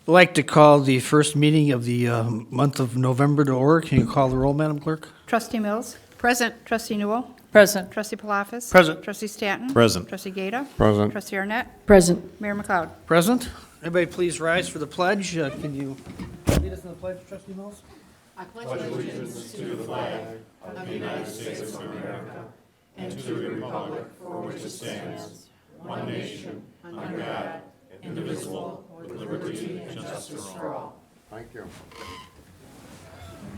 I'd like to call the first meeting of the month of November to order. Can you call the roll, Madam Clerk? Trustee Mills? Present. Trustee Newell? Present. Trustee Palafis? Present. Trustee Stanton? Present. Trustee Gata? Present. Trustee Arnett? Present. Mayor McLeod? Present. Everybody please rise for the pledge. Can you lead us in the pledge, Trustee Mills? Thank you.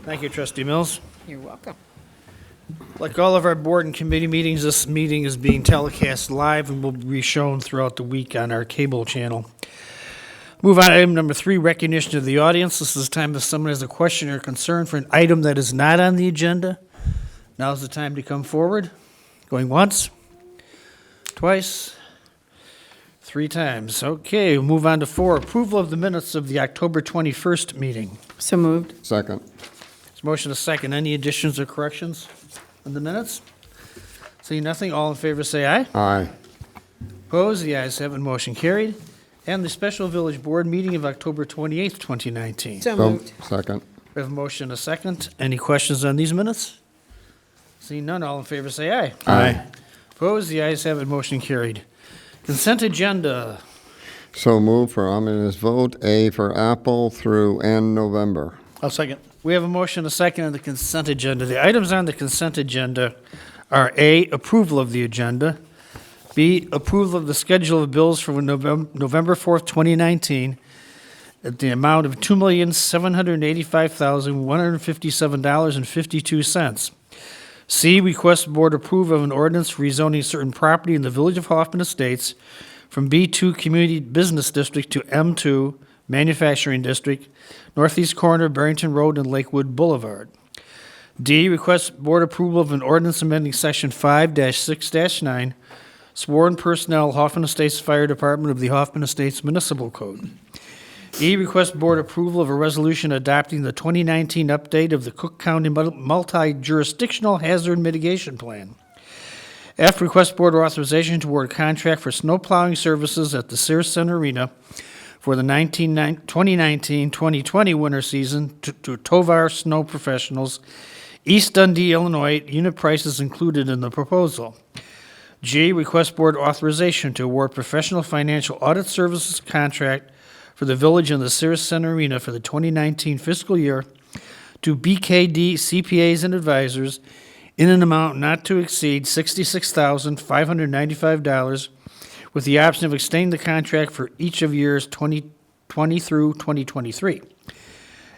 Thank you, Trustee Mills. You're welcome. Like all of our board and committee meetings, this meeting is being telecast live and will be shown throughout the week on our cable channel. Move on to item number 3, recognition of the audience. This is the time if someone has a question or concern for an item that is not on the agenda. Now's the time to come forward. Going once, twice, 3 times. Okay, we'll move on to 4, approval of the minutes of the October 21st meeting. So moved. Second. There's a motion, a second. Any additions or corrections on the minutes? Seeing nothing, all in favor say aye. Aye. Opposed? The ayes have it, motion carried. And the special village board meeting of October 28th, 2019. So moved. Second. We have a motion, a second. Any questions on these minutes? Seeing none, all in favor say aye. Aye. Opposed? The ayes have it, motion carried. Consent agenda. So move for ominous vote, A for Apple through N November. I'll second. We have a motion, a second on the consent agenda. The items on the consent agenda are A, approval of the agenda, B, approval of the schedule of bills for November 4th, 2019, at the amount of $2,785,157.52. C, request board approve of an ordinance rezoning certain property in the Village of Hoffman Estates from B2 Community Business District to M2 Manufacturing District, northeast corner of Barrington Road and Lakewood Boulevard. D, request board approval of an ordinance amending Section 5-6-9, sworn personnel, Hoffman Estates Fire Department of the Hoffman Estates Municipal Code. E, request board approval of a resolution adopting the 2019 update of the Cook County Multi-Jurisdictional Hazard Mitigation Plan. F, request board authorization to award contract for snow plowing services at the Sears Center Arena for the 2019-2020 winter season to Tovar Snow Professionals, East Dundee, Illinois. Unit prices included in the proposal. G, request board authorization to award professional financial audit services contract for the village and the Sears Center Arena for the 2019 fiscal year to BKD CPAs and Advisors in an amount not to exceed $66,595, with the option of extending the contract for each of years 2020 through 2023.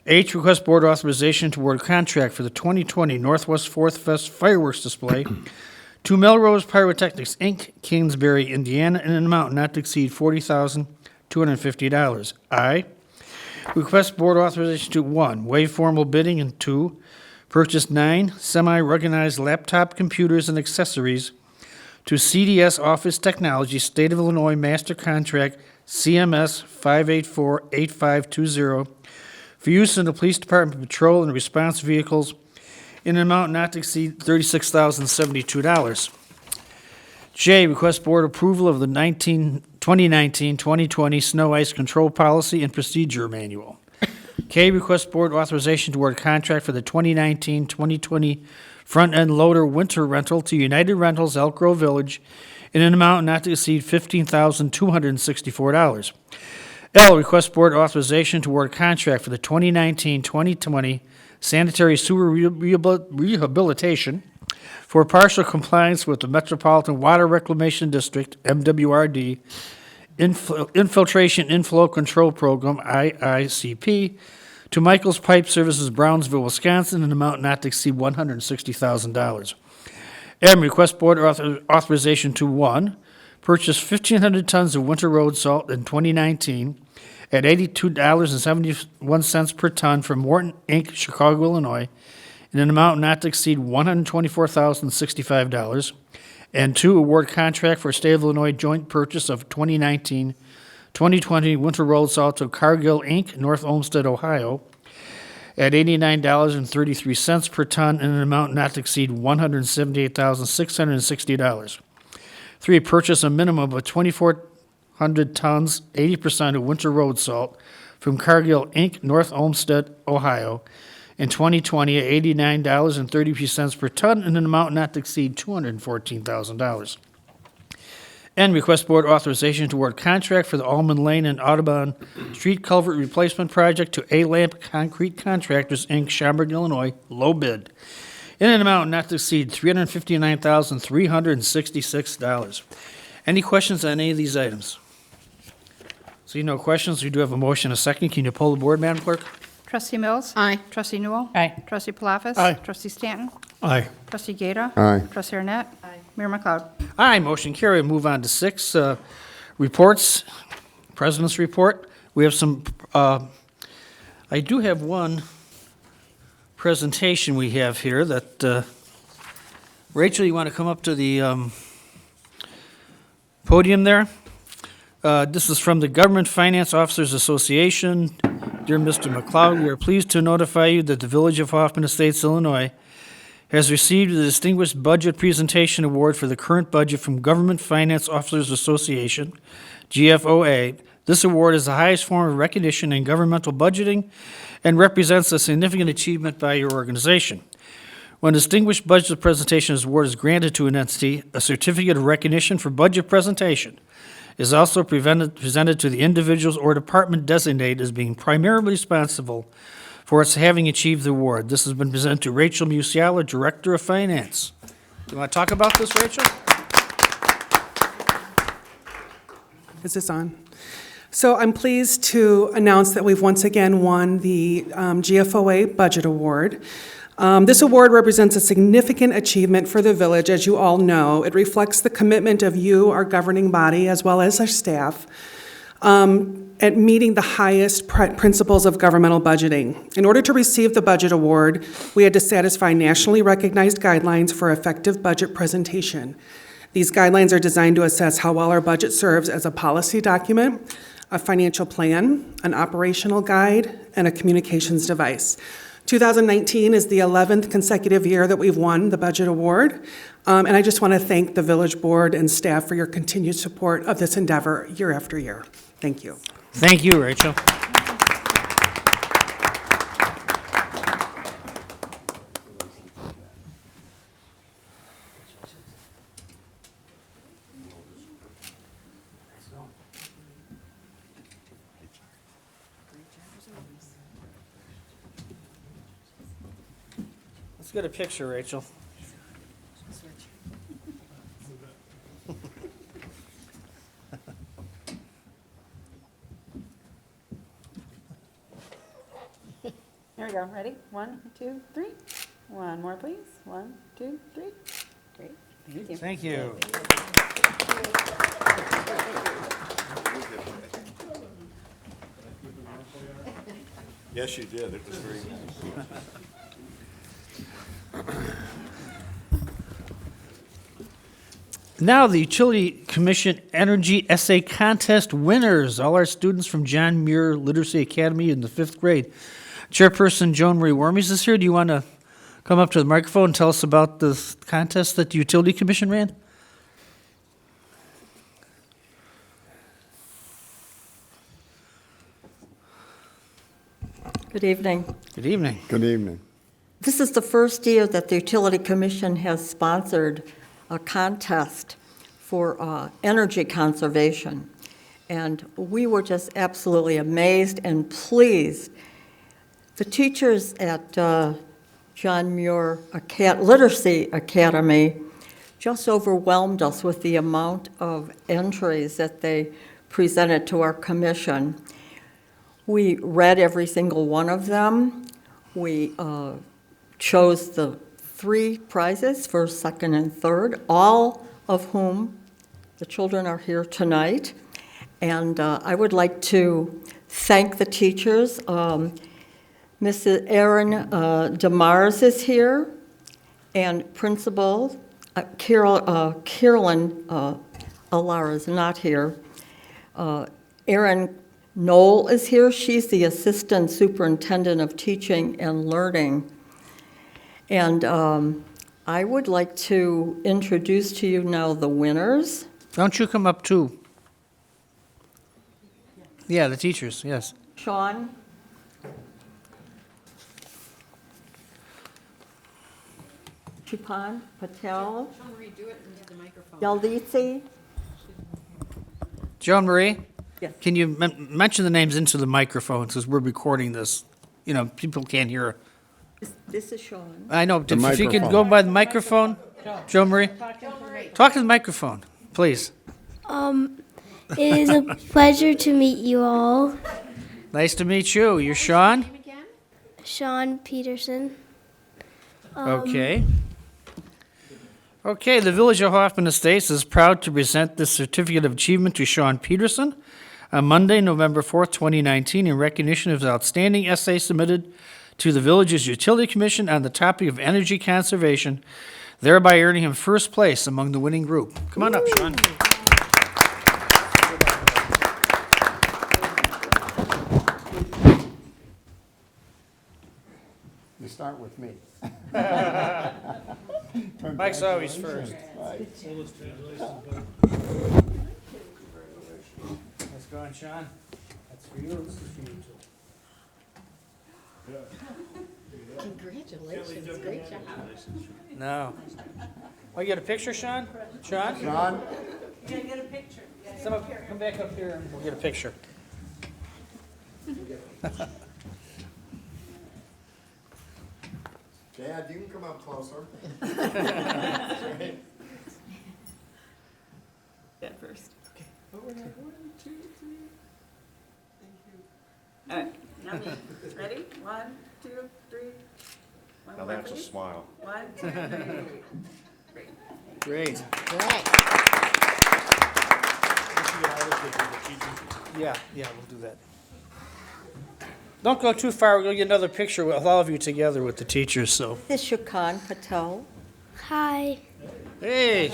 H, request board authorization to award contract for the 2020 Northwest 4th Fest fireworks display to Melrose Pyrotechnics, Inc., Kingsbury, Indiana, in an amount not to exceed $40,250. I, request board authorization to 1, waive formal bidding, and 2, purchase 9 semi-ruggedized laptop computers and accessories to CDS Office Technology, State of Illinois Master Contract CMS 5848520 for use in the Police Department patrol and response vehicles in an amount not to exceed $36,072. J, request board approval of the 2019-2020 Snow Ice Control Policy and Procedure Manual. K, request board authorization to award contract for the 2019-2020 front-end loader winter rental to United Rentals Elk Grove Village in an amount not to exceed $15,264. L, request board authorization to award contract for the 2019-2020 sanitary sewer rehabilitation for partial compliance with the Metropolitan Water Reclamation District, MWRD, Infiltration Inflow Control Program, IICP, to Michael's Pipe Services, Brownsville, Wisconsin, in an amount not to exceed $160,000. M, request board authorization to 1, purchase 1,500 tons of winter road salt in 2019 at $82.71 per ton from Morton, Inc., Chicago, Illinois, in an amount not to exceed $124,065. And 2, award contract for State of Illinois joint purchase of 2019-2020 winter road salt to Cargill, Inc., North Olmsted, Ohio, at $89.33 per ton in an amount not to exceed $178,660. 3, purchase a minimum of 24 100 tons, 80% of winter road salt from Cargill Inc., North Olmsted, Ohio, in 2020 at $89.33 per ton in an amount not to exceed $214,000. And request board authorization to award contract for the Almond Lane and Audubon Street Culvert Replacement Project to A-Lamp Concrete Contractors, Inc., Schaumburg, Illinois, low bid, in an amount not to exceed $359,366. Any questions on any of these items? See no questions, we do have a motion, a second. Can you poll the board, Madam Clerk? Trustee Mills? Aye. Trustee Newell? Aye. Trustee Palafis? Aye. Trustee Stanton? Aye. Trustee Gata? Aye. Trustee Arnett? Aye. Mayor McLeod? Aye, motion carried. Move on to 6, reports, President's report. We have some, I do have one presentation we have here that, Rachel, you want to come up to the podium there? This is from the Government Finance Officers Association. Dear Mr. McLeod, we are pleased to notify you that the Village of Hoffman Estates, Illinois, has received the Distinguished Budget Presentation Award for the current budget from Government Finance Officers Association, GFOA. This award is the highest form of recognition in governmental budgeting and represents a significant achievement by your organization. When Distinguished Budget Presentation Award is granted to an entity, a certificate of recognition for budget presentation is also presented to the individuals or department designated as being primarily responsible for its having achieved the award. This has been presented to Rachel Musiala, Director of Finance. Do you want to talk about this, Rachel? Is this on? So I'm pleased to announce that we've once again won the GFOA Budget Award. This award represents a significant achievement for the village, as you all know. It reflects the commitment of you, our governing body, as well as our staff, at meeting the highest principles of governmental budgeting. In order to receive the budget award, we had to satisfy nationally recognized guidelines for effective budget presentation. These guidelines are designed to assess how well our budget serves as a policy document, a financial plan, an operational guide, and a communications device. 2019 is the 11th consecutive year that we've won the budget award, and I just want to thank the village board and staff for your continued support of this endeavor year after year. Thank you. Thank you, Rachel. Let's get a picture, Rachel. Here we go. Ready? 1, 2, 3. One more, please. 1, 2, 3. Great. Thank you. Thank you. Yes, you did. It was very nice. Now, the Utility Commission Energy Essay Contest winners, all our students from John Muir Literacy Academy in the 5th grade. Chairperson Joan Marie Wormies is here. Do you want to come up to the microphone and tell us about the contest that the Utility Commission ran? Good evening. Good evening. Good evening. This is the first year that the Utility Commission has sponsored a contest for energy conservation. And we were just absolutely amazed and pleased. The teachers at John Muir Literacy Academy just overwhelmed us with the amount of entries that they presented to our commission. We read every single one of them. We chose the 3 prizes, first, second, and third, all of whom the children are here tonight. And I would like to thank the teachers. Mrs. Erin DeMars is here, and Principal Carolyn Alara is not here. Erin Knoll is here. She's the Assistant Superintendent of Teaching and Learning. And I would like to introduce to you now the winners. Don't you come up too? Yeah, the teachers, yes. Sean, Chupan Patel, Yaldisi, Joan Marie? Yes. Can you mention the names into the microphone, because we're recording this? You know, people can't hear. this is Sean. I know, The if you could microphone. go by the microphone, Joan Marie? Talk to the microphone, please. It is a pleasure to meet you all. Nice to meet you. You're Sean? Sean Peterson. Okay. Okay, the Village of Hoffman Estates is proud to present this certificate of achievement to Sean Peterson on Monday, November 4th, 2019, in recognition of his outstanding essay submitted to the village's Utility Commission on the topic of energy conservation, thereby earning him first place among the winning group. Come on up, Sean. You start with me. Mike's always first. Let's go on, Sean. That's for you, this is for you too. Congratulations, great job. No. Oh, you got a picture, Sean? Sean? Sean? Some up here, come back up here and we'll get a picture. Dad, you can come up closer. That first. Okay. Over there. 1, 2, 3. Thank you. All right, now me. Ready? 1, 2, 3. One Now more, that's a please. smile. 1, 2, 3. Great. Great. Yeah, we'll do that. Don't go too far, we'll get another picture with all of you together with the teachers, so. This is Shukan Patel. Hi. Hey,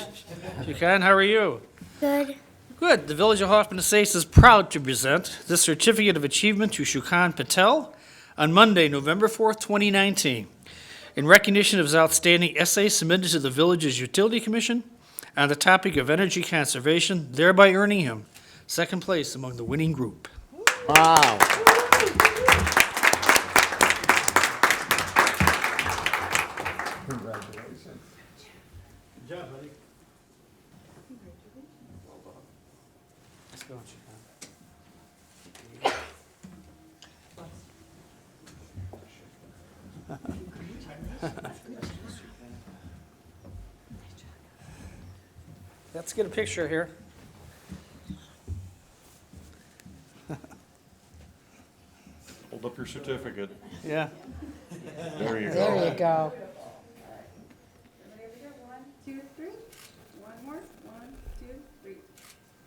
Shukan, how are you? Good. Good. The Village of Hoffman Estates is proud to present this certificate of achievement to Shukan Patel on Monday, November 4th, 2019, in recognition of his outstanding essay submitted to the village's Utility Commission on the topic of energy conservation, thereby earning him second place among the winning group. Wow. Congratulations. Let's go, Shukan. Let's get a picture here. Hold up your certificate. Yeah. There you go. There you go. Ready to go? 1, 2, 3. One more. 1, 2, 3.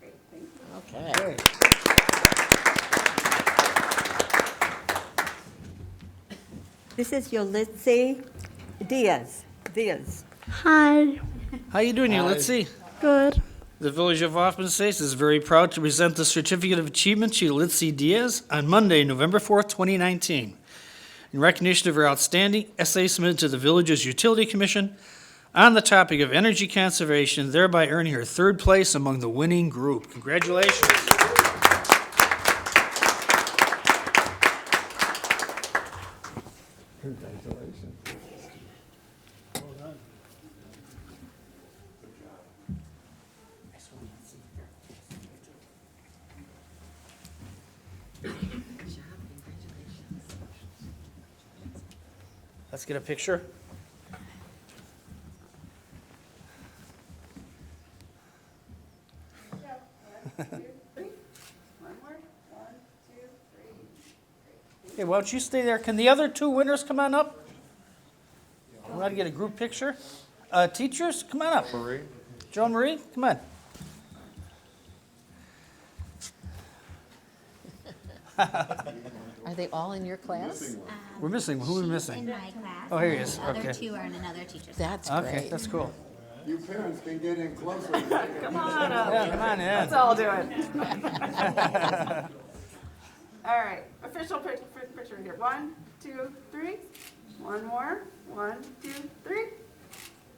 Great, thank you. Okay. This is Yolitzi Diaz. Hi. How you doing here? Let's see. Good. The Village of Hoffman Estates is very proud to present the Certificate of Achievement to Litzy Diaz on Monday, November 4th, 2019, in recognition of her outstanding essay submitted to the village's Utility Commission on the topic of energy conservation, thereby earning her third place among the winning group. Congratulations. Congratulations. Let's get a picture. One more. 1, 2, 3. Hey, why don't you stay there? Can the other two winners come on up? We want to get a group picture. Teachers, come on up. Marie? Joan Marie, come on. Are they all in your class? We're missing. Who are we In missing? my class. Oh, here he and is. The other Okay. two are in another teacher's class. That's Okay, great. that's cool. You parents can get in closer. Come on up. Yeah, come on in. Let's all do it. All right, official picture here. 1, 2, 3. One more. 1, 2, 3.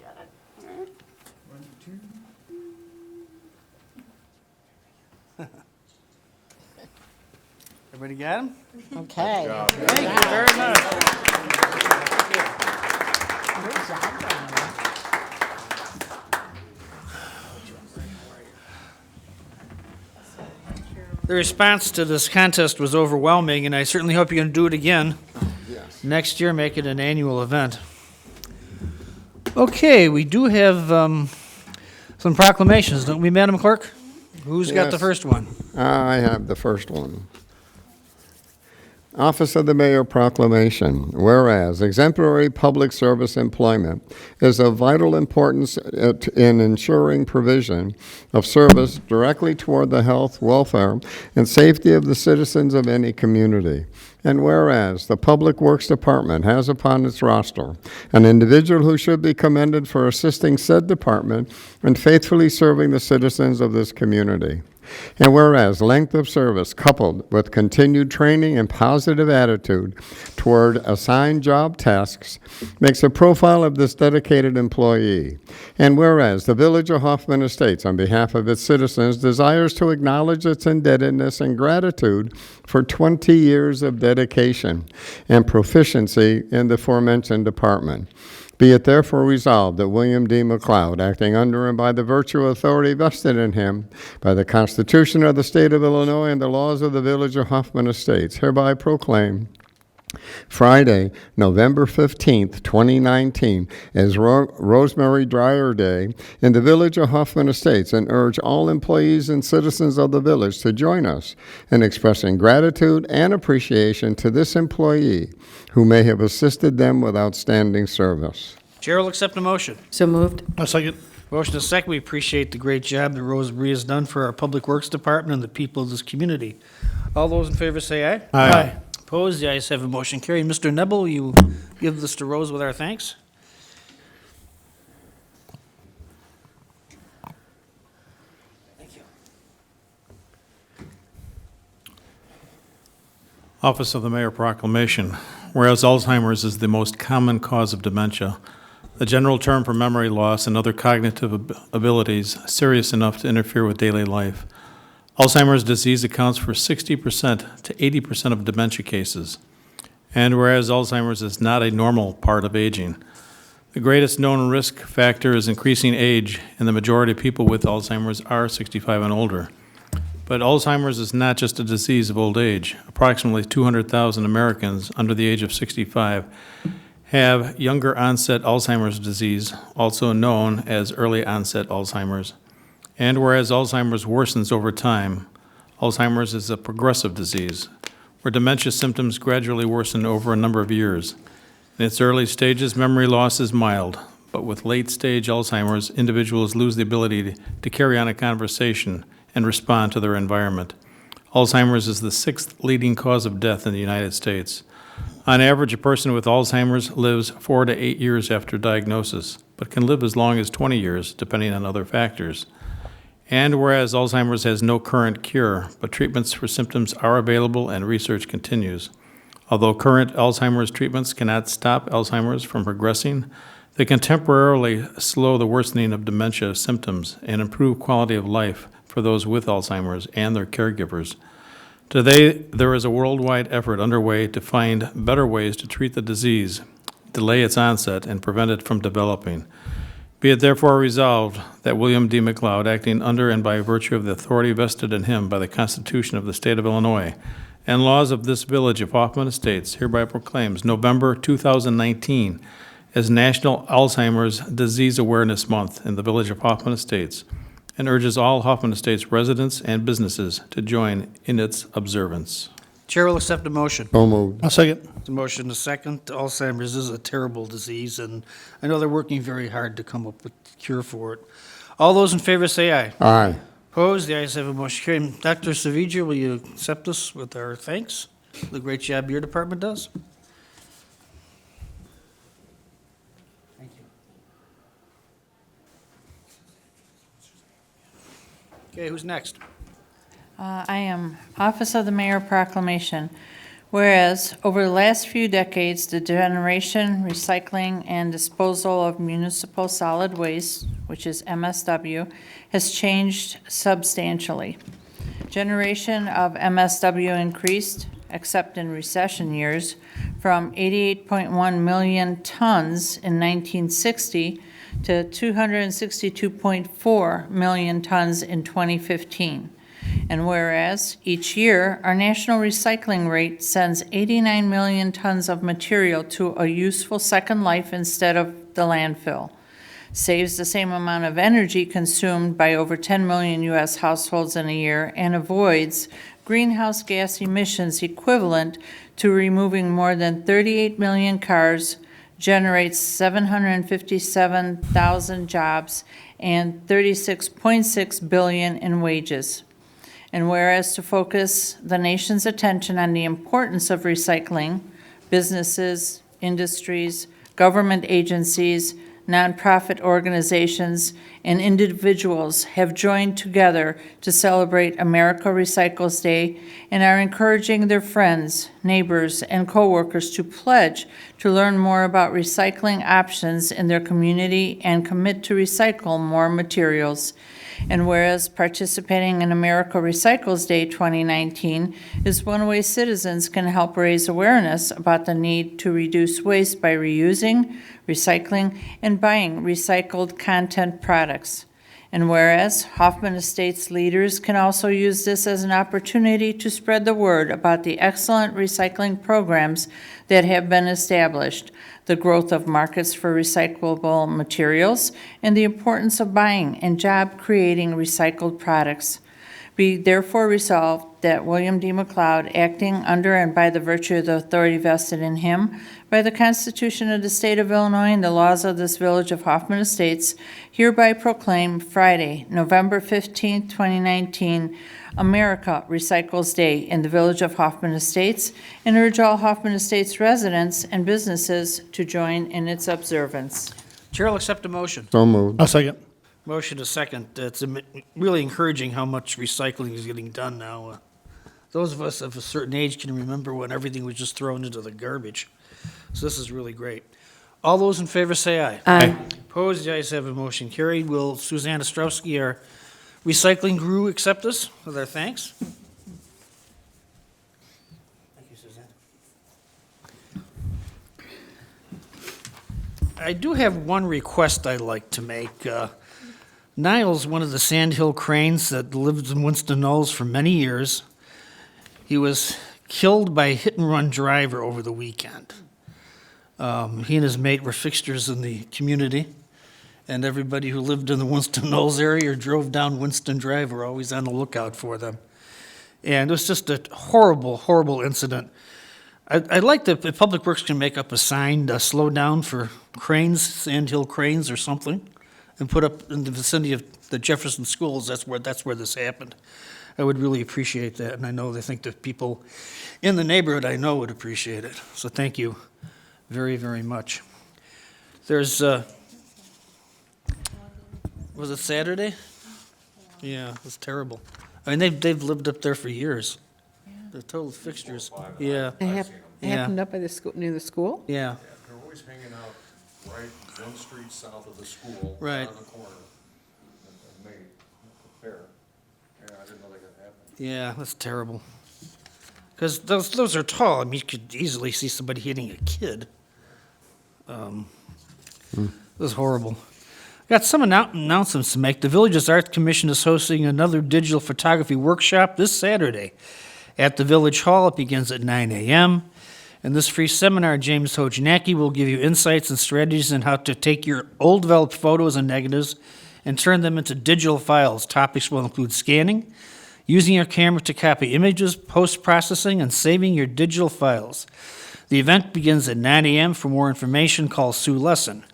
Got it. All right. Everybody got him? Okay. Thank you very much. Good job, Brian. The response to this contest was overwhelming, and I certainly hope you're going to do it again Yes. next year, make it an annual event. Okay, we do have some proclamations, don't we, Madam Clerk? Who's got the Yes. first one? I have the first one. Office of the Mayor Proclamation. Whereas exemplary public service employment is of vital importance in ensuring provision of service directly toward the health, welfare, and safety of the citizens of any community. And whereas the Public Works Department has upon its roster an individual who should be commended for assisting said department and faithfully serving the citizens of this community. And whereas length of service coupled with continued training and positive attitude toward assigned job tasks makes a profile of this dedicated employee. And whereas the Village of Hoffman Estates, on behalf of its citizens, desires to acknowledge its indebtedness and gratitude for 20 years of dedication and proficiency in the aforementioned department. Be it therefore resolved that William D. McLeod, acting under and by the virtue of authority vested in him by the Constitution of the State of Illinois and the laws of the Village of Hoffman Estates, hereby proclaim Friday, November 15th, 2019, as Rosemary Dryer Day in the Village of Hoffman Estates, and urge all employees and citizens of the village to join us in expressing gratitude and appreciation to this employee who may have assisted them with outstanding service. Chair will accept a motion. So moved. A second. Motion is second. We appreciate the great job that Rosemary has done for our Public Works Department and the people of this community. All those in favor say aye. Aye. Opposed? The ayes have a motion carried. Mr. Nebel, will you give this to Rose with our thanks? Office of the Mayor Proclamation. Whereas Alzheimer's is the most common cause of dementia, the general term for memory loss and other cognitive abilities serious enough to interfere with daily life. Alzheimer's disease accounts for 60% to 80% of dementia cases. And whereas Alzheimer's is not a normal part of aging, the greatest known risk factor is increasing age, and the majority of people with Alzheimer's are 65 and older. But Alzheimer's is not just a disease of old age. Approximately 200,000 Americans under the age of 65 have younger onset Alzheimer's disease, also known as early onset Alzheimer's. And whereas Alzheimer's worsens over time, Alzheimer's is a progressive disease, where dementia symptoms gradually worsen over a number of years. In its early stages, memory loss is mild, but with late-stage Alzheimer's, individuals lose the ability to carry on a conversation and respond to their environment. Alzheimer's is the 6th leading cause of death in the United States. On average, a person with Alzheimer's lives 4 to 8 years after diagnosis, but can live as long as 20 years, depending on other factors. And whereas Alzheimer's has no current cure, but treatments for symptoms are available and research continues. Although current Alzheimer's treatments cannot stop Alzheimer's from progressing, they can temporarily slow the worsening of dementia symptoms and improve quality of life for those with Alzheimer's and their caregivers. Today, there is a worldwide effort underway to find better ways to treat the disease, delay its onset, and prevent it from developing. Be it therefore resolved that William D. McLeod, acting under and by virtue of the authority vested in him by the Constitution of the State of Illinois and laws of this Village of Hoffman Estates, hereby proclaims November 2019 as National Alzheimer's Disease Awareness Month in the Village of Hoffman Estates, and urges all Hoffman Estates residents and businesses to join in its observance. Chair will accept a motion. So moved. A second. The motion is second. Alzheimer's is a terrible disease, and I know they're working very hard to come up with a cure for it. All those in favor say aye. Aye. Opposed? The ayes have a motion carried. Dr. Savija, will you accept us with our thanks? The great job your department does. Thank you. Okay, who's next? I am Office of the Mayor Proclamation. Whereas, over the last few decades, the generation, recycling, and disposal of municipal solid waste, which is MSW, has changed substantially. Generation of MSW increased, except in recession years, from 88.1 million tons in 1960 to 262.4 million tons in 2015. And whereas each year, our national recycling rate sends 89 million tons of material to a useful second life instead of the landfill, saves the same amount of energy consumed by over 10 million U.S. households in a year, and avoids greenhouse gas emissions equivalent to removing more than 38 million cars, generates 757,000 jobs, and 36.6 billion in wages. And whereas to focus the nation's attention on the importance of recycling, businesses, industries, government agencies, nonprofit organizations, and individuals have joined together to celebrate America Recycles Day and are encouraging their friends, neighbors, and coworkers to pledge to learn more about recycling options in their community and commit to recycle more materials. And whereas participating in America Recycles Day 2019 is one way citizens can help raise awareness about the need to reduce waste by reusing, recycling, and buying recycled content products. And whereas Hoffman Estates leaders can also use this as an opportunity to spread the word about the excellent recycling programs that have been established, the growth of markets for recyclable materials, and the importance of buying and job-creating recycled products. Be therefore resolved that William D. McLeod, acting under and by the virtue of the authority vested in him by the Constitution of the State of Illinois and the laws of this village of Hoffman Estates, hereby proclaim Friday, November 15, 2019, America Recycles Day in the village of Hoffman Estates, and urge all Hoffman Estates residents and businesses to join in its observance. Chair will accept a motion. So moved. I'll second. Motion to second. It's really encouraging how much recycling is getting done now. Those of us of a certain age can remember when everything was just thrown into the garbage. So this is really great. All those in favor say aye. Aye. Opposed, the ayes have a motion carried. Will Suzanne Ostrowski, our recycling guru, accept us with our thanks? Thank you, Suzanne. I do have one request I'd like to make. Niles, one of the Sandhill Cranes that lived in Winston Knolls for many years, he was killed by a hit-and-run driver over the weekend. He and his mate were fixtures in the community, and everybody who lived in the Winston Knolls area or drove down Winston Drive were always on the lookout for them. And it was just a horrible, horrible incident. I'd like that if Public Works can make up a sign to slow down for cranes, Sandhill Cranes or something, and put up in the vicinity of the Jefferson schools. That's where this happened. I would really appreciate that, and I know they think the people in the neighborhood I know would appreciate it. So thank you very, very much. There's, was it Saturday? Yeah, it was terrible. I mean, they've lived up there for years. They're total fixtures. Yeah, It Yeah. happened up by the school, near the school? yeah. They're always hanging out right one street south of the school. Right. On the corner. And May, there. Yeah, I didn't know that happened. Yeah, that's terrible. Because those are tall. I mean, you could easily see somebody hitting a kid. It was horrible. Got some announcements to make. The Village's Arts Commission is hosting another digital photography workshop this Saturday at the Village Hall. It begins at 9 a.m. In this free seminar, James Hojanacki will give you insights and strategies on how to take your old developed photos and negatives and turn them into digital files. Topics will include scanning, using your camera to copy images, post-processing, and saving your digital files. The event begins at 9 a.m. For more information, call Sue Lesson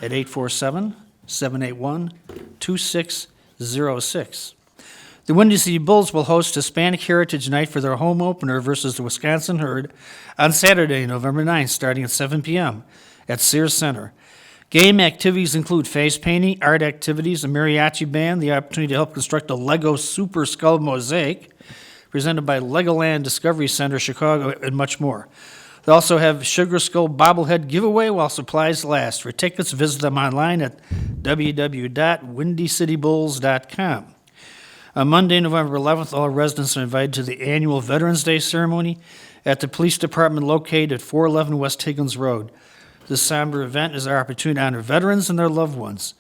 at 847-781-2606. The Windy City Bulls will host Hispanic Heritage Night for their home opener versus the Wisconsin Herd on Saturday, November 9th, starting at 7 p.m. at Sears Center. Game activities include face painting, art activities, a mariachi band, the opportunity to help construct a Lego Super Skull mosaic presented by Legoland Discovery Center, Chicago, and much more. They also have Sugar Skull bobblehead giveaway while supplies last. For tickets, visit them online at www.windycitybulls.com. On Monday, November 11th, all residents are invited to the annual Veterans Day ceremony at the police department located at 411 West Higgins Road. This somber event is our opportunity to honor veterans and their loved ones.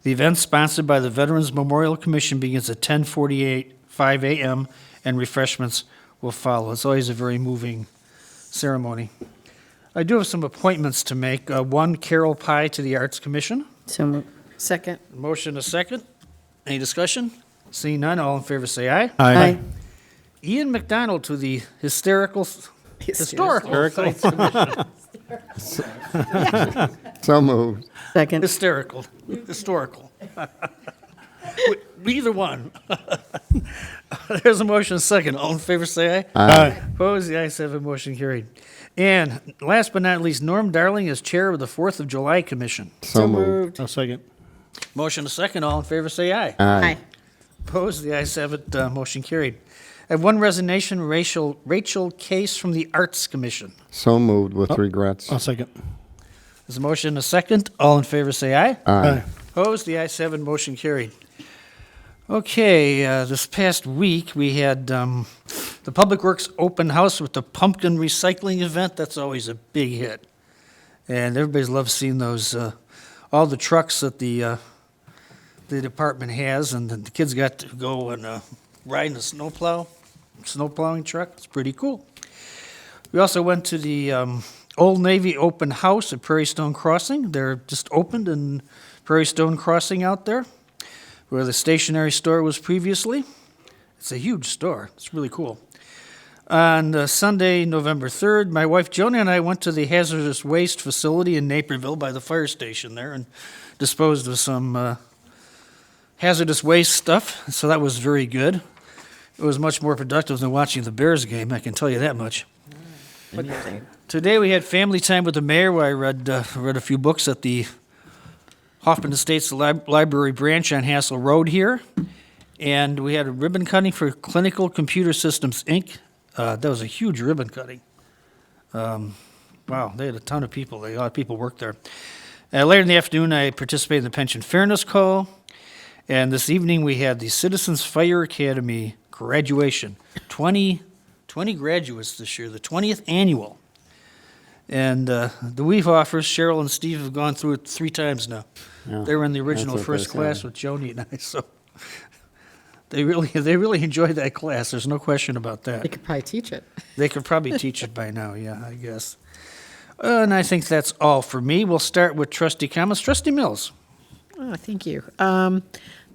The event, sponsored by the Veterans Memorial Commission, begins at 5 a.m., and refreshments will follow. It's always a very moving ceremony. I do have some appointments to make. One, Carol Pye to the Arts Commission. So moved. Second. Motion a second. Any discussion? Seeing none, all in favor say aye. Aye. Ian McDonald to the Historical Sites Commission. So moved. Second. Historical. Either one. There's a motion, second. All in favor, say aye. Aye. Opposed, the ayes have it, motion carried. And last but not least, Norm Darling is chair of the 4th of July Commission. So moved. I'll second. Motion, second. All in favor, say aye. Aye. Opposed, the ayes have it, motion carried. I have one resignation, Rachel Case from the Arts Commission. So moved with regrets. I'll second. There's a motion, a second. All in favor, say aye. Aye. Opposed, the ayes have it, motion carried. Okay, this past week, we had the Public Works Open House with the pumpkin recycling event. That's always a big hit. And everybody loves seeing those, all the trucks that the department has, and the kids got to go and ride in a snow plowing truck. It's pretty cool. We also went to the Old Navy Open House at Prairie Stone Crossing. They're just opened in Prairie Stone Crossing out there, where the stationery store was previously. It's a huge store. It's really cool. On Sunday, November 3rd, my wife Joni and I went to the hazardous waste facility in Naperville by the fire station there and disposed of some hazardous waste stuff, so that was very good. It was much more productive than watching the Bears game, I can tell you that much. Today we had family time with the mayor, where I read a few books at the Hoffman Estates Library branch on Hassel Road here, and we had a ribbon cutting for Clinical Computer Systems, Inc. That was a huge ribbon cutting. Wow, they had a ton of people. A lot of people worked there. Later in the afternoon, I participated in the Pension Fairness Call, and this evening we had the Citizens Fire Academy graduation. 20 graduates this year, the 20th annual. And the Weehoffers, Cheryl and Steve, have gone through it 3 times now. Yeah, They were in the original that's what they first class say. with Joni and I, so they really enjoyed that class. There's no question about that. They could probably teach it. They could probably teach it by now, yeah, I guess. And I think that's all for me. We'll start with trustee comments. Trustee Mills. Oh, thank you. On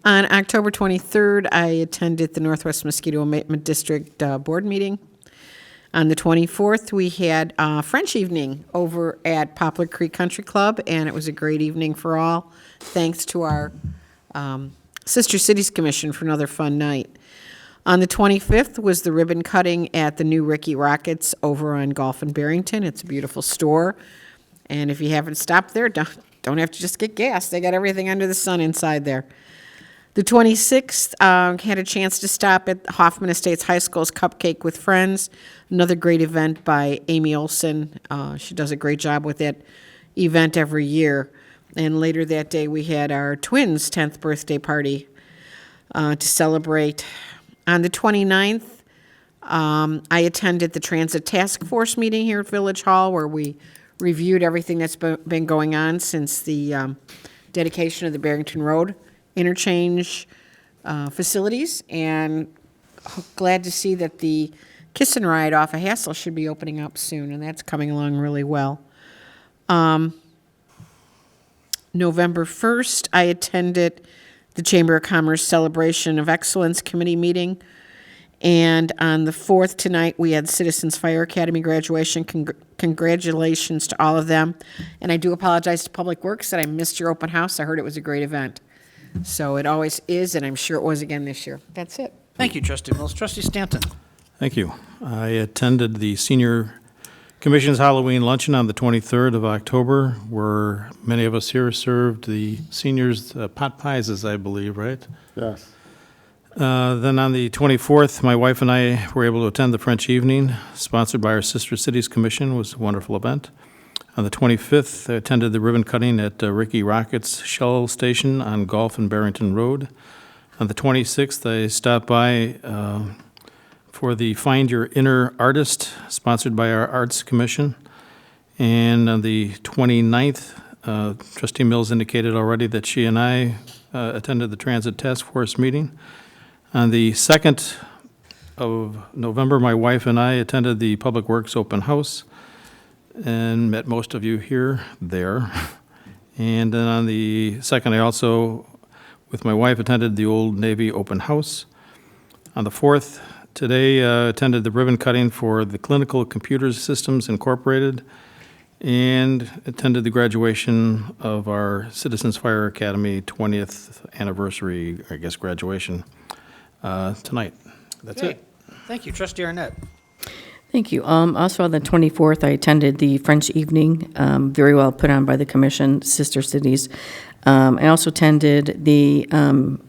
October 23rd, I attended the Northwest Mosquito Abatement District Board meeting. On the 24th, we had a French evening over at Poplar Creek Country Club, and it was a great evening for all. Thanks to our Sister Cities Commission for another fun night. On the 25th was the ribbon cutting at the new Ricky Rockets over on Gulf and Barrington. It's a beautiful store, and if you haven't stopped there, don't have to just get gas. They got everything under the sun inside there. The 26th, had a chance to stop at Hoffman Estates High School's Cupcake with Friends, another great event by Amy Olson. She does a great job with that event every year. And later that day, we had our twins' 10th birthday party to celebrate. On the 29th, I attended the Transit Task Force meeting here at Village Hall, where we reviewed everything that's been going on since the dedication of the Barrington Road interchange facilities, and glad to see that the Kiss and Ride off of Hassel should be opening up soon, and that's coming along really well. November 1st, I attended the Chamber of Commerce Celebration of Excellence Committee meeting, and on the 4th tonight, we had Citizens Fire Academy graduation. Congratulations to all of them, and I do apologize to Public Works that I missed your open house. I heard it was a great event. So it always is, and I'm sure it was again this year. That's it. Thank you, Trustee Mills. Trustee Stanton. Thank you. I attended the Senior Commission's Halloween luncheon on the 23rd of October, where many of us here served the seniors pot pies, as I believe, right? Yes. Then on the 24th, my wife and I were able to attend the French evening, sponsored by our Sister Cities Commission. It was a wonderful event. On the 25th, I attended the ribbon cutting at Ricky Rockets Shell Station on Gulf and Barrington Road. On the 26th, I stopped by for the Find Your Inner Artist, sponsored by our Arts Commission. And on the 29th, Trustee Mills indicated already that she and I attended the Transit Task Force meeting. On the 2nd of November, my wife and I attended the Public Works Open House and met most of you there. And then on the 2nd, I also, with my wife, attended the Old Navy Open House. On the 4th, today, attended the ribbon cutting for the Clinical Computer Systems Incorporated and attended the graduation of our Citizens Fire Academy 20th anniversary, I guess, graduation tonight. That's Okay. it. Thank you. Trustee Arnett. Thank you. Also on the 24th, I attended the French evening, very well put on by the Commission, Sister Cities. I also attended the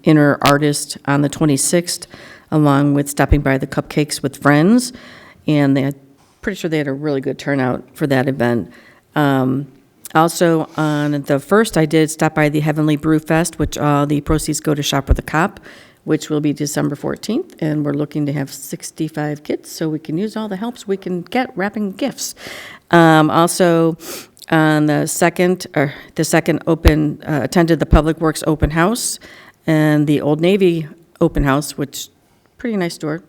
Inner Artist on the 26th, along with stopping by the Cupcakes with Friends, and pretty sure they had a really good turnout for that event. Also, on the 1st, I did stop by the Heavenly Brew Fest, which the proceeds go to Shop with a Cop, which will be December 14th, and we're looking to have 65 kids, so we can use all the helps we can get wrapping gifts. Also, on the second open, attended the Public Works Open House and the Old Navy Open House, which pretty nice store.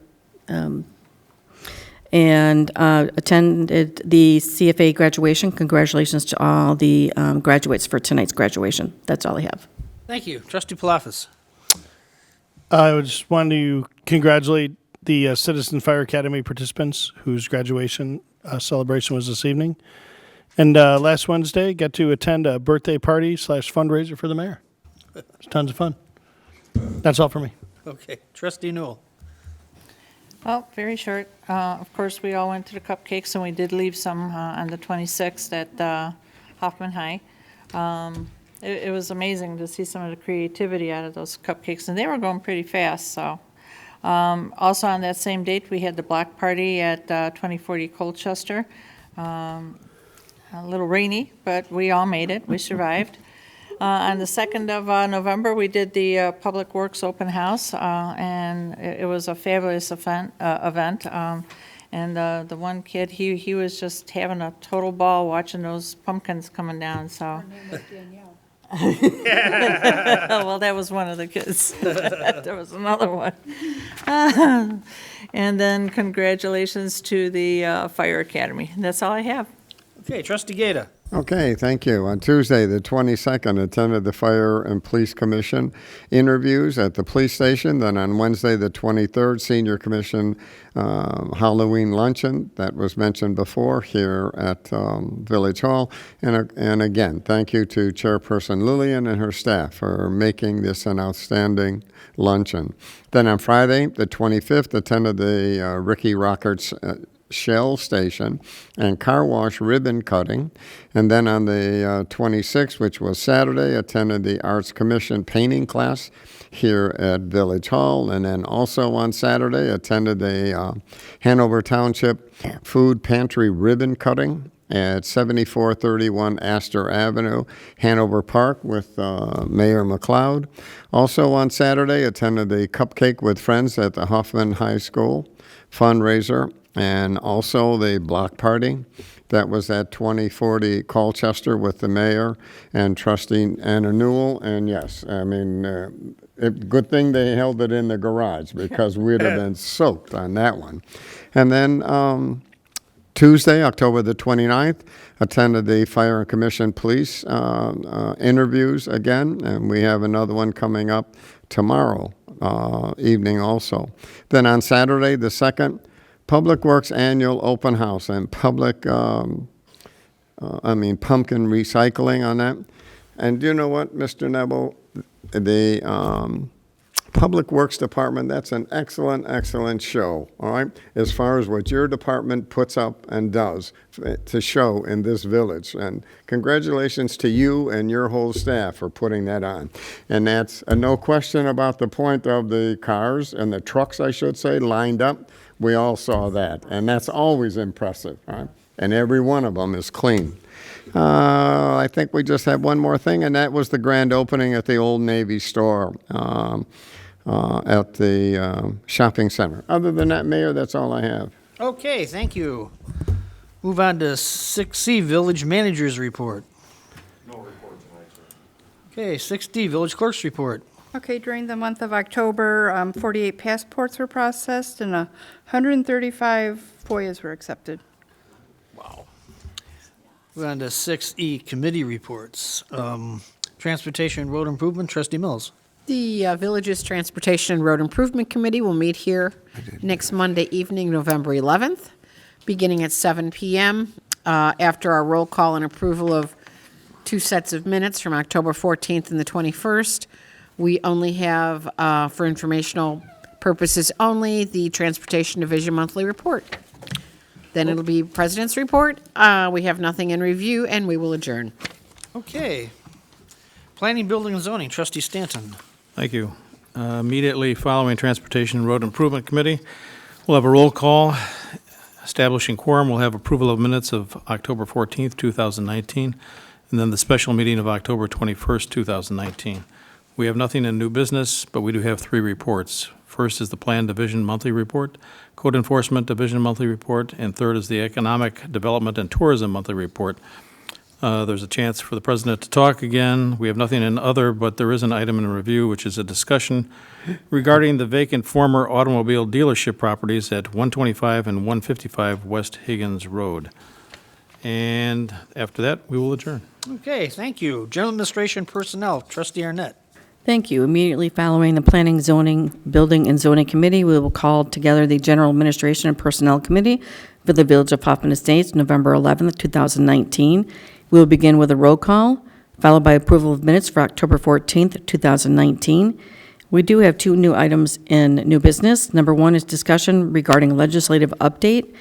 And attended the CFA graduation. Congratulations to all the graduates for tonight's graduation. That's all I have. Thank you. Trustee Palafis. I just wanted to congratulate the Citizen Fire Academy participants whose graduation celebration was this evening. And last Wednesday, got to attend a birthday party / fundraiser for the mayor. It was tons of fun. That's all for me. Okay. Trustee Newell. Well, very short. Of course, we all went to the cupcakes, and we did leave some on the 26th at Hoffman High. It was amazing to see some of the creativity out of those cupcakes, and they were going pretty fast, so. Also on that same date, we had the block party at 2040 Colchester. A little rainy, but we all made it. We survived. On the 2nd of November, we did the Public Works Open House, and it was a fabulous event. And the one kid, he was just having a total ball watching those pumpkins coming down, so. Well, that was one of the kids. There was another one. And then congratulations to the Fire Academy. That's all I have. Okay. Trustee Gata. Okay, thank you. On Tuesday, the 22nd, attended the Fire and Police Commission interviews at the police station. Then on Wednesday, the 23rd, Senior Commission Halloween luncheon that was mentioned before here at Village Hall. And again, thank you to Chairperson Lillian and her staff for making this an outstanding luncheon. Then on Friday, the 25th, attended the Ricky Rockert's Shell Station and car wash ribbon cutting. And then on the 26th, which was Saturday, attended the Arts Commission painting class here at Village Hall. And then also on Saturday, attended the Hanover Township Food Pantry ribbon cutting at 7431 Astor Avenue, Hanover Park with Mayor McLeod. Also on Saturday, attended the Cupcake with Friends at the Hoffman High School fundraiser, and also the block party that was at 2040 Colchester with the mayor and Trustee Anna Newell. And yes, I mean, good thing they held it in the garage because we'd have been soaked on that one. And then Tuesday, October the 29th, attended the Fire and Commission Police interviews again, and we have another one coming up tomorrow evening also. Then on Saturday, the 2nd, Public Works Annual Open House and pumpkin recycling on that. And do you know what, Mr. Neville? The Public Works Department, that's an excellent, excellent show, all right? As far as what your department puts up and does to show in this village. And congratulations to you and your whole staff for putting that on. And that's no question about the point of the cars and the trucks, I should say, lined up. We all saw that, and that's always impressive, right? And every one of them is clean. I think we just have one more thing, and that was the grand opening at the Old Navy store. at the shopping center. Other than that, Mayor, that's all I have. Okay, thank you. Move on to 6C, Village Manager's Report. No report tonight, sir. Okay, 6D, Village Clerk's Report. Okay, during the month of October, 48 passports were processed and 135 FOIAs were accepted. Move on to 6E, Committee Reports. Transportation and Road Improvement, Trustee Mills. The Villages Transportation and Road Improvement Committee will meet here next Monday evening, November 11th, beginning at 7 p.m. After our roll call and approval of 2 sets of minutes from October 14th and the 21st, we only have, for informational purposes only, the Transportation Division Monthly Report. Then it'll be President's Report. We have nothing in review, and we will adjourn. Okay. Planning, Building, and Zoning, Trustee Stanton. Thank you. Immediately following Transportation and Road Improvement Committee, we'll have a roll call. Establishing quorum, we'll have approval of minutes of October 14th, 2019, and then the special meeting of October 21st, 2019. We have nothing in new business, but we do have 3 reports. First is the Plan Division Monthly Report, Code Enforcement Division Monthly Report, and third is the Economic Development and Tourism Monthly Report. There's a chance for the president to talk again. We have nothing in other, but there is an item in review, which is a discussion regarding the vacant former automobile dealership properties at 125 and 155 West Higgins Road. And after that, we will adjourn. Okay, thank you. General Administration Personnel, Trustee Arnett. Thank you. Immediately following the Planning, Zoning, Building, and Zoning Committee, we will call together the General Administration and Personnel Committee for the Village of Hoffman Estates, November 11th, 2019. We will begin with a roll call, followed by approval of minutes for October 14th, 2019. We do have 2 new items in new business. Number 1 is discussion regarding legislative update.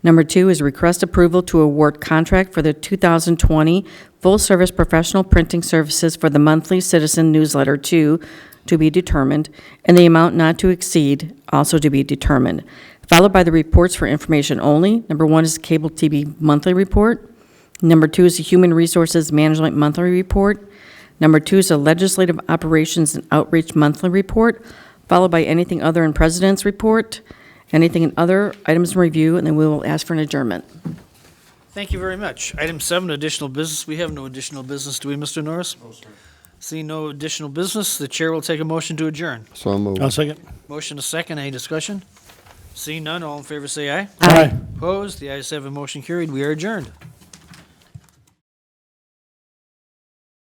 Number 2 is request approval to award contract for the 2020 full-service professional printing services for the monthly Citizen Newsletter 2 to be determined, and the amount not to exceed also to be determined. Followed by the reports for information only. Number 1 is Cable TV Monthly Report. Number 2 is the Human Resources Management Monthly Report. Number 2 is the Legislative Operations and Outreach Monthly Report, followed by anything other in President's Report, anything in other items in review, and then we will ask for an adjournment. Thank you very much. Item 7, additional business. We have no additional business, do we, Mr. Norris? No, sir. Seeing no additional business, the chair will take a motion to adjourn. So moved. I'll second. Motion a second. Any discussion? Seeing none, all in favor say aye. Aye. Opposed? The ayes have a motion carried. We are adjourned.